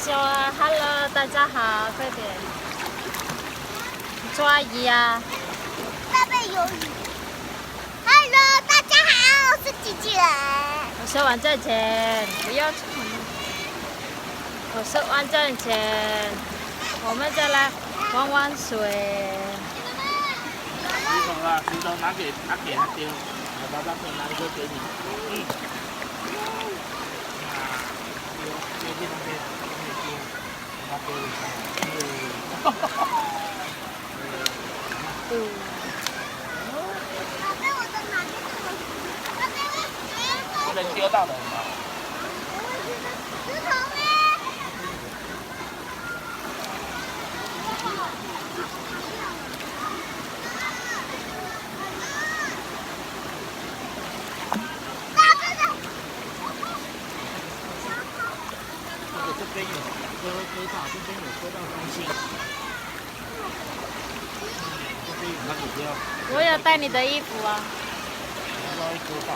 说 “Hello， 大家好”，快点。做阿姨啊。那边有雨。Hello， 大家好，我是机器人。我是王正前，不要出门。我是王正前，我们再来玩玩水。洗手啦，石头拿给他丢，我把照片拿一个给你。丢那边，他丢一下。不能丢到人嘛。石头呢？这边有割到，这边有割到东西。这边有那个不要。我有带你的衣服啊。稍微割到。